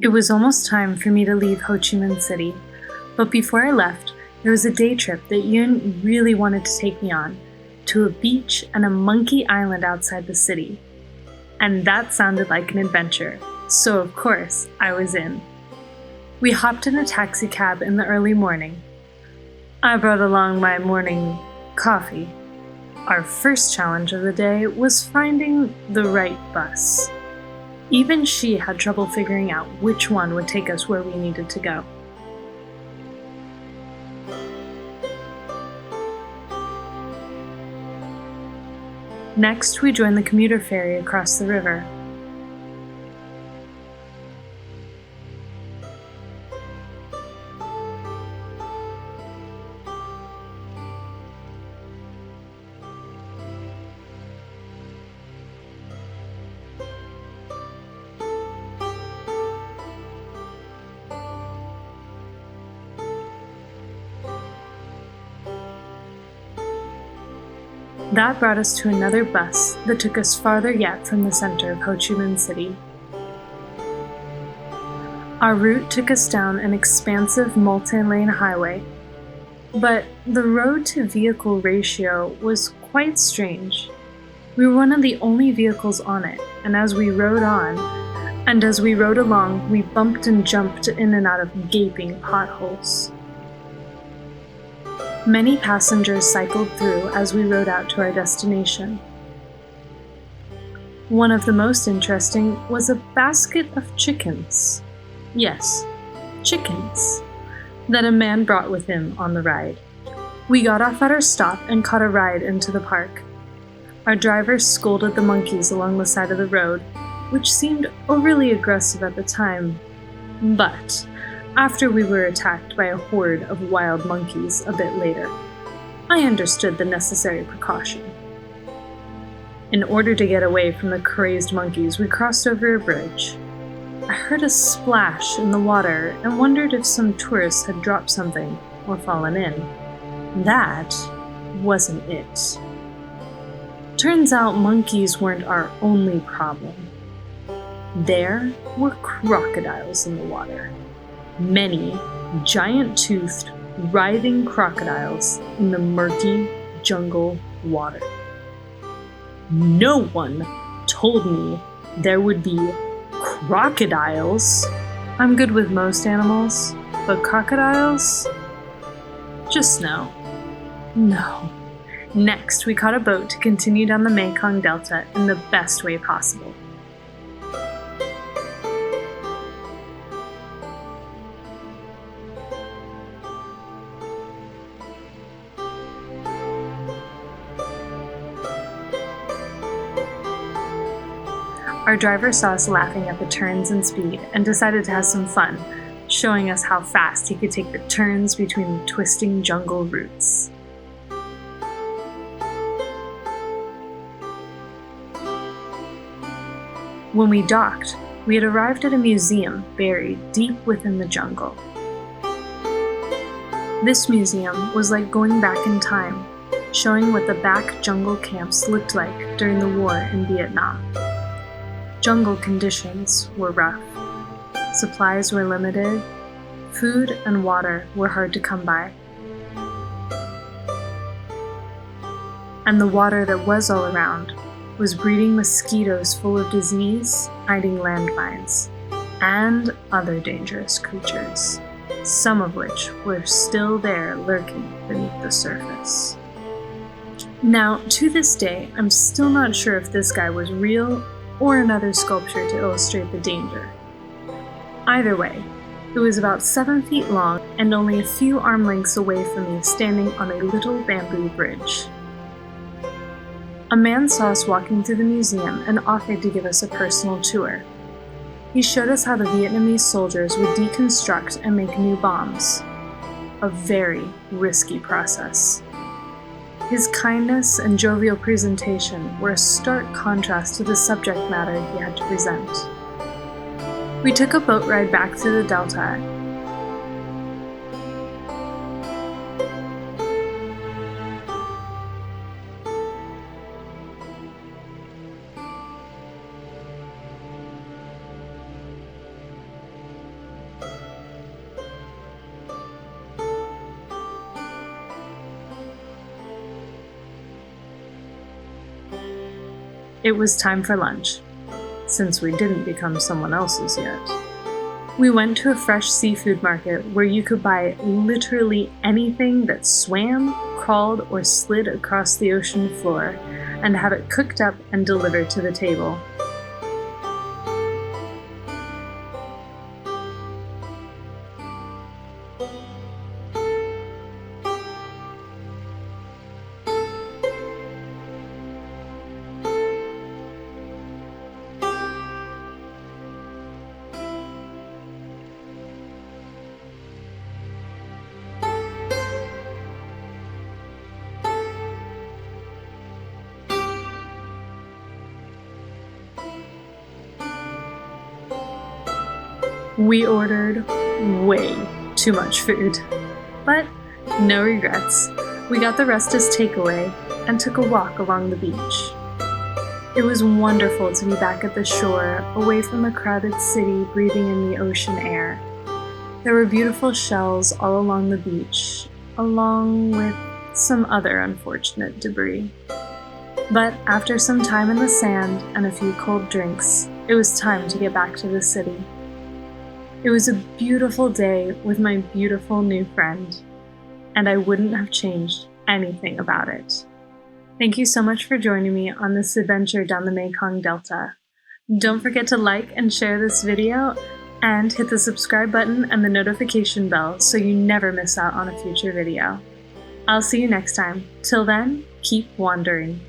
It was almost time for me to leave Ho Chi Minh City, but before I left, there was a day trip that Uyen really wanted to take me on, to a beach and a monkey island outside the city. And that sounded like an adventure, so of course, I was in. We hopped in a taxi cab in the early morning. I brought along my morning coffee. Our first challenge of the day was finding the right bus. Even she had trouble figuring out which one would take us where we needed to go. Next, we joined the commuter ferry across the river. That brought us to another bus that took us farther yet from the center of Ho Chi Minh City. Our route took us down an expansive multi-lane highway, but the road-to-vehicle ratio was quite strange. We were one of the only vehicles on it, and as we rode along, we bumped and jumped in and out of gaping potholes. Many passengers cycled through as we rode out to our destination. One of the most interesting was a basket of chickens. Yes, chickens, that a man brought with him on the ride. We got off at our stop and caught a ride into the park. Our driver scolded the monkeys along the side of the road, which seemed overly aggressive at the time, but after we were attacked by a horde of wild monkeys a bit later, I understood the necessary precaution. In order to get away from the crazed monkeys, we crossed over a bridge. I heard a splash in the water and wondered if some tourists had dropped something or fallen in. That wasn't it. Turns out monkeys weren't our only problem. There were crocodiles in the water. Many giant-toothed, writhing crocodiles in the murky jungle water. No one told me there would be crocodiles. I'm good with most animals, but crocodiles? Just no. No. Next, we caught a boat to continue down the Mekong Delta in the best way possible. Our driver saw us laughing at the turns and speed and decided to have some fun, showing us how fast he could take the turns between the twisting jungle routes. When we docked, we had arrived at a museum buried deep within the jungle. This museum was like going back in time, showing what the back jungle camps looked like during the war in Vietnam. Jungle conditions were rough. Supplies were limited. Food and water were hard to come by. And the water that was all around was breeding mosquitoes full of disease, hiding landmines, and other dangerous creatures, some of which were still there lurking beneath the surface. Now, to this day, I'm still not sure if this guy was real or another sculpture to illustrate the danger. Either way, it was about 7 feet long and only a few arm lengths away from me, standing on a little bamboo bridge. A man saw us walking through the museum and offered to give us a personal tour. He showed us how the Vietnamese soldiers would deconstruct and make new bombs. A very risky process. His kindness and jovial presentation were a stark contrast to the subject matter he had to present. We took a boat ride back through the delta. It was time for lunch, since we didn't become someone else's yet. We went to a fresh seafood market where you could buy literally anything that swam, crawled, or slid across the ocean floor, and have it cooked up and delivered to the table. We ordered way too much food, but no regrets. We got the rest as takeaway and took a walk along the beach. It was wonderful to be back at the shore, away from the crowded city, breathing in the ocean air. There were beautiful shells all along the beach, along with some other unfortunate debris. But after some time in the sand and a few cold drinks, it was time to get back to the city. It was a beautiful day with my beautiful new friend, and I wouldn't have changed anything about it. Thank you so much for joining me on this adventure down the Mekong Delta. Don't forget to like and share this video, and hit the subscribe button and the notification bell so you never miss out on a future video. I'll see you next time. Till then, keep wandering.